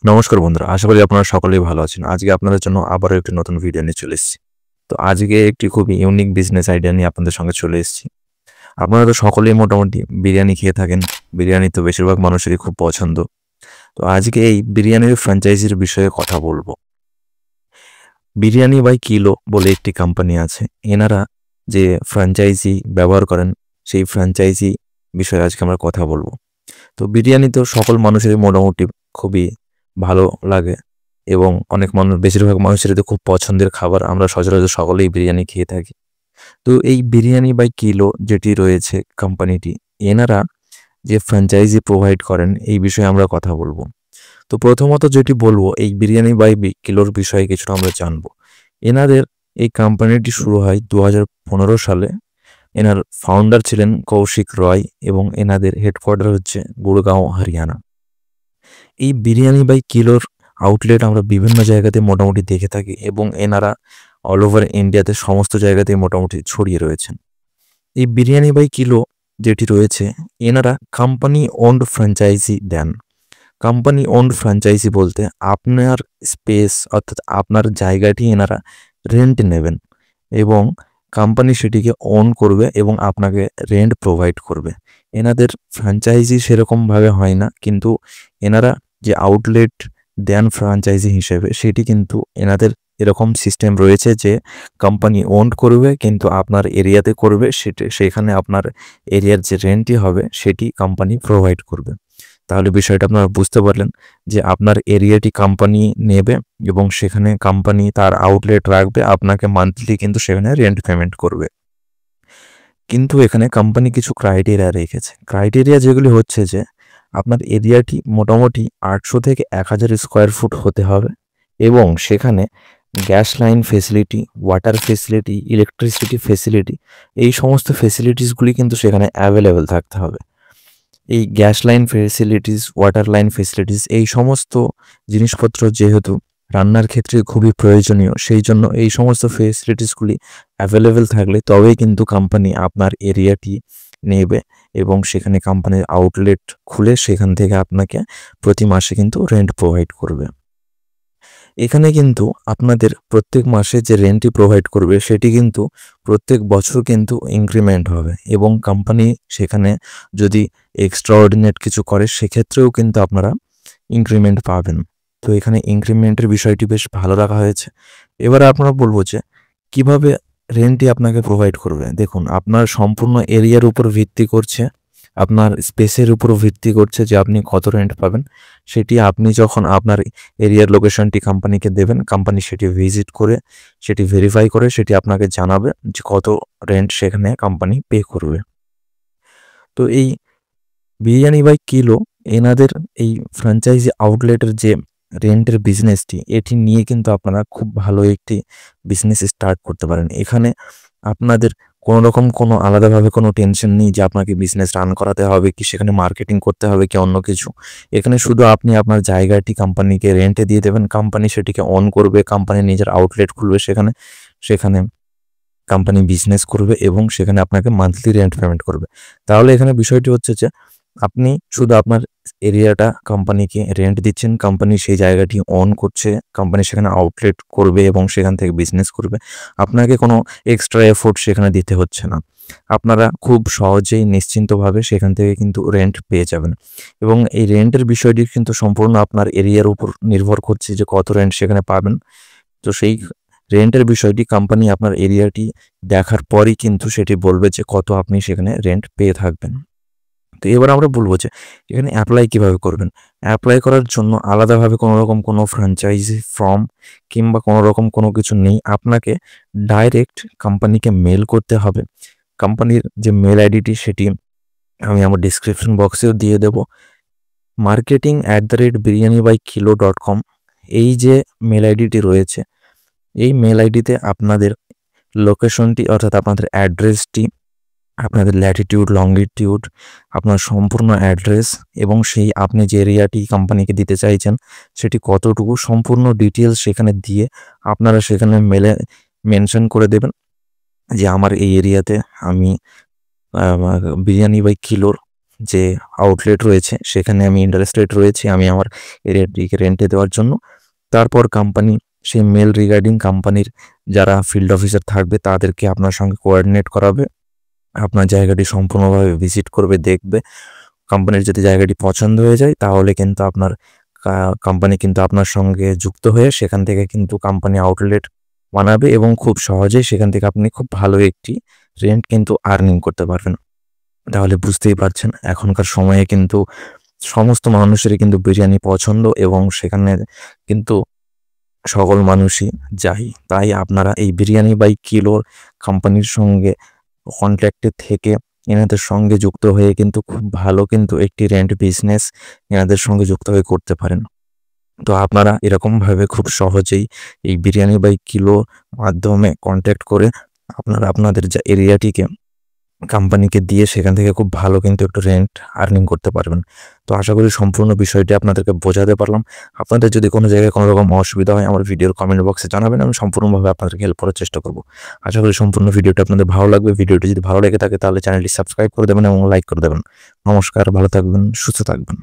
নমস্কার বন্ধুরা, আশা করি আপনারা সকলেই ভালো আছেন। আজকে আপনাদের জন্য আবারও একটি নতুন ভিডিও নিয়ে চলে এসেছি। তো আজকে একটি খুবই ইউনিক বিজনেস আইডিয়া নিয়ে আপনাদের সঙ্গে চলে এসেছি। আপনারা তো সকলেই মোটামুটি বিরিয়ানি খেয়ে থাকেন। বিরিয়ানি তো বেশিরভাগ মানুষেরই খুব পছন্দ। তো আজকে এই বিরিয়ানির ফ্র্যাঞ্চাইজির বিষয়ে কথা বলবো। বিরিয়ানি বাই কিলো বলে একটি কোম্পানি আছে। এনারা যে ফ্র্যাঞ্চাইজি ব্যবহার করেন, সেই ফ্র্যাঞ্চাইজি বিষয়ে আজকে আমরা কথা বলবো। তো বিরিয়ানি তো সকল মানুষেরই মোটামুটি খুবই ভালো লাগে এবং অনেক মানুষ, বেশিরভাগ মানুষের তো খুব পছন্দের খাবার। আমরা সচরাচর সকলেই বিরিয়ানি খেয়ে থাকি। তো এই বিরিয়ানি বাই কিলো যেটি রয়েছে কোম্পানিটি, এনারা যে ফ্র্যাঞ্চাইজি প্রোভাইড করেন এই বিষয়ে আমরা কথা বলবো। তো প্রথমত যেটি বলবো, এই বিরিয়ানি বাই কিলোর বিষয়ে কিছুটা আমরা জানবো। এনাদের এই কোম্পানিটি শুরু হয় 2015 সালে। এনার ফাউন্ডার ছিলেন কৌশিক রয় এবং এনাদের হেডকোয়ার্টার হচ্ছে গুড়গাঁও, হরিয়ানা। এই বিরিয়ানি বাই কিলোর আউটলেট আমরা বিভিন্ন জায়গাতে মোটামুটি দেখে থাকি এবং এনারা অল ওভার ইন্ডিয়াতে সমস্ত জায়গাতেই মোটামুটি ছড়িয়ে রয়েছেন। এই বিরিয়ানি বাই কিলো যেটি রয়েছে, এনারা কোম্পানি ওন্ড ফ্র্যাঞ্চাইজি দেন। কোম্পানি ওন্ড ফ্র্যাঞ্চাইজি বলতে আপনার স্পেস অর্থাৎ আপনার জায়গাটি এনারা রেন্ট নেবেন এবং কোম্পানি সেটিকে ওন করবে এবং আপনাকে রেন্ট প্রোভাইড করবে। এনাদের ফ্র্যাঞ্চাইজি সেরকমভাবে হয় না, কিন্তু এনারা যে আউটলেট দেন ফ্র্যাঞ্চাইজি হিসেবে, সেটি কিন্তু এনাদের এরকম সিস্টেম রয়েছে যে কোম্পানি ওন করবে কিন্তু আপনার এরিয়াতে করবে, সেখানে আপনার এরিয়ার যে রেন্টই হবে সেটি কোম্পানি প্রোভাইড করবে। তাহলে বিষয়টা আপনারা বুঝতে পারলেন যে আপনার এরিয়াটি কোম্পানি নেবে এবং সেখানে কোম্পানি তার আউটলেট রাখবে, আপনাকে মান্থলি কিন্তু সেখানে রেন্ট পেমেন্ট করবে। কিন্তু এখানে কোম্পানি কিছু ক্রাইটেরিয়া রেখেছে। ক্রাইটেরিয়া যেগুলি হচ্ছে যে আপনার এরিয়াটি মোটামুটি 800 থেকে 1000 স্কোয়ার ফুট হতে হবে এবং সেখানে gas line facility, water facility, electricity facility, এই সমস্ত ফেসিলিটিসগুলি কিন্তু সেখানে অ্যাভেলেবেল থাকতে হবে। এই gas line facilities, water line facilities, এই সমস্ত জিনিসপত্র যেহেতু রান্নার ক্ষেত্রে খুবই প্রয়োজনীয়, সেই জন্য এই সমস্ত ফেসিলিটিসগুলি অ্যাভেলেবেল থাকলে তবেই কিন্তু কোম্পানি আপনার এরিয়াটি নেবে এবং সেখানে কোম্পানির আউটলেট খুলে সেখান থেকে আপনাকে প্রতি মাসে কিন্তু রেন্ট প্রোভাইড করবে। এখানে কিন্তু আপনাদের প্রত্যেক মাসে যে রেন্টটি প্রোভাইড করবে সেটি কিন্তু প্রত্যেক বছর কিন্তু ইনক্রিমেন্ট হবে এবং কোম্পানি সেখানে যদি এক্সট্রাঅর্ডিনেট কিছু করে সেক্ষেত্রেও কিন্তু আপনারা ইনক্রিমেন্ট পাবেন। তো এখানে ইনক্রিমেন্টের বিষয়টি বেশ ভালো রাখা হয়েছে। এবারে আপনারা বলবো যে কিভাবে রেন্টটি আপনাকে প্রোভাইড করবে। দেখুন, আপনার সম্পূর্ণ এরিয়ার উপর ভিত্তি করছে, আপনার স্পেসের উপর ভিত্তি করছে যে আপনি কত রেন্ট পাবেন। সেটি আপনি যখন আপনার এরিয়ার লোকেশনটি কোম্পানিকে দেবেন, কোম্পানি সেটি ভিজিট করে, সেটি ভেরিফাই করে সেটি আপনাকে জানাবে যে কত রেন্ট সেখানে কোম্পানি পে করবে। তো এই বিরিয়ানি বাই কিলো এনাদের এই ফ্র্যাঞ্চাইজি আউটলেটের যে রেন্টের বিজনেসটি, এটি নিয়ে কিন্তু আপনারা খুব ভালো একটি বিজনেস স্টার্ট করতে পারেন। এখানে আপনাদের কোনো রকম কোনো আলাদাভাবে কোনো টেনশন নেই যে আপনাকে বিজনেস রান করাতে হবে কি সেখানে মার্কেটিং করতে হবে কি অন্য কিছু। এখানে শুধু আপনি আপনার জায়গাটি কোম্পানিকে রেন্টে দিয়ে দেবেন, কোম্পানি সেটিকে অন করবে, কোম্পানি নিজের আউটলেট খুলবে, সেখানে সেখানে কোম্পানি বিজনেস করবে এবং সেখানে আপনাকে মান্থলি রেন্ট পেমেন্ট করবে। তাহলে এখানে বিষয়টি হচ্ছে যে আপনি শুধু আপনার এরিয়াটা কোম্পানিকে রেন্ট দিচ্ছেন, কোম্পানি সেই জায়গাটি অন করছে, কোম্পানি সেখানে আউটলেট করবে এবং সেখান থেকে বিজনেস করবে। আপনাকে কোনো এক্সট্রা এফোর্ট সেখানে দিতে হচ্ছে না। আপনারা খুব সহজেই নিশ্চিন্তভাবে সেখান থেকে কিন্তু রেন্ট পেয়ে যাবেন এবং এই রেন্টের বিষয়টি কিন্তু সম্পূর্ণ আপনার এরিয়ার উপর নির্ভর করছে যে কত রেন্ট সেখানে পাবেন। তো সেই রেন্টের বিষয়টি কোম্পানি আপনার এরিয়াটি দেখার পরই কিন্তু সেটি বলবে যে কত আপনি সেখানে রেন্ট পেয়ে থাকবেন। তো এবার আমরা বলবো যে এখানে অ্যাপ্লাই কিভাবে করবেন। অ্যাপ্লাই করার জন্য আলাদাভাবে কোনো রকম কোনো ফ্র্যাঞ্চাইজি ফর্ম কিংবা কোনো রকম কোনো কিছু নেই। আপনাকে ডাইরেক্ট কোম্পানিকে মেল করতে হবে। কোম্পানির যে মেল আইডিটি সেটি আমি আমার ডিসক্রিপশন বক্সেও দিয়ে দেব। marketing@biryanibyKilo.com, এই যে মেল আইডিটি রয়েছে, এই মেল আইডিতে আপনাদের লোকেশনটি অর্থাৎ আপনাদের অ্যাড্রেসটি, আপনাদের ল্যাটিটিউড, লঙ্গিটিউড, আপনার সম্পূর্ণ অ্যাড্রেস এবং সেই আপনি যে এরিয়াটি কোম্পানিকে দিতে চাইছেন সেটি কতটুকু সম্পূর্ণ ডিটেলস সেখানে দিয়ে আপনারা সেখানে মেলে মেনশন করে দেবেন যে আমার এই এরিয়াতে আমি বিরিয়ানি বাই কিলোর যে আউটলেট রয়েছে সেখানে আমি ইন্টারেস্টেড রয়েছি আমি আমার এরিয়াটিকে রেন্টে দেওয়ার জন্য। তারপর কোম্পানি সেই মেল রিগার্ডিং কোম্পানির যারা ফিল্ড অফিসার থাকবে তাদেরকে আপনার সঙ্গে কোঅর্ডিনেট করাবে, আপনার জায়গাটি সম্পূর্ণভাবে ভিজিট করবে, দেখবে। কোম্পানির যদি জায়গাটি পছন্দ হয়ে যায় তাহলে কিন্তু আপনার কোম্পানি কিন্তু আপনার সঙ্গে যুক্ত হয়ে সেখান থেকে কিন্তু কোম্পানি আউটলেট বানাবে এবং খুব সহজেই সেখান থেকে আপনি খুব ভালো একটি রেন্ট কিন্তু আর্নিং করতে পারবেন। তাহলে বুঝতেই পারছেন এখনকার সময়ে কিন্তু সমস্ত মানুষেরই কিন্তু বিরিয়ানি পছন্দ এবং সেখানে কিন্তু সকল মানুষই যায়। তাই আপনারা এই বিরিয়ানি বাই কিলোর কোম্পানির সঙ্গে কন্ট্যাক্টে থেকে এনাদের সঙ্গে যুক্ত হয়ে কিন্তু খুব ভালো কিন্তু একটি রেন্ট বিজনেস এনাদের সঙ্গে যুক্ত হয়ে করতে পারেন। তো আপনারা এরকমভাবে খুব সহজেই এই বিরিয়ানি বাই কিলো মাধ্যমে কন্ট্যাক্ট করে আপনারা আপনাদের যা এরিয়াটিকে কোম্পানিকে দিয়ে সেখান থেকে খুব ভালো কিন্তু একটু রেন্ট আর্নিং করতে পারবেন। তো আশা করি সম্পূর্ণ বিষয়টি আপনাদেরকে বোঝাতে পারলাম। আপনাদের যদি কোনো জায়গায় কোনো রকম অসুবিধা হয় আমার ভিডিওর কমেন্ট বক্সে জানাবেন, আমি সম্পূর্ণভাবে আপনাদেরকে হেল্প করার চেষ্টা করব। আশা করি সম্পূর্ণ ভিডিওটি আপনাদের ভালো লাগবে। ভিডিওটি যদি ভালো লেগে থাকে তাহলে চ্যানেলটি সাবস্ক্রাইব করে দেবেন এবং লাইক করে দেবেন। নমস্কার, ভালো থাকবেন, সুস্থ থাকবেন।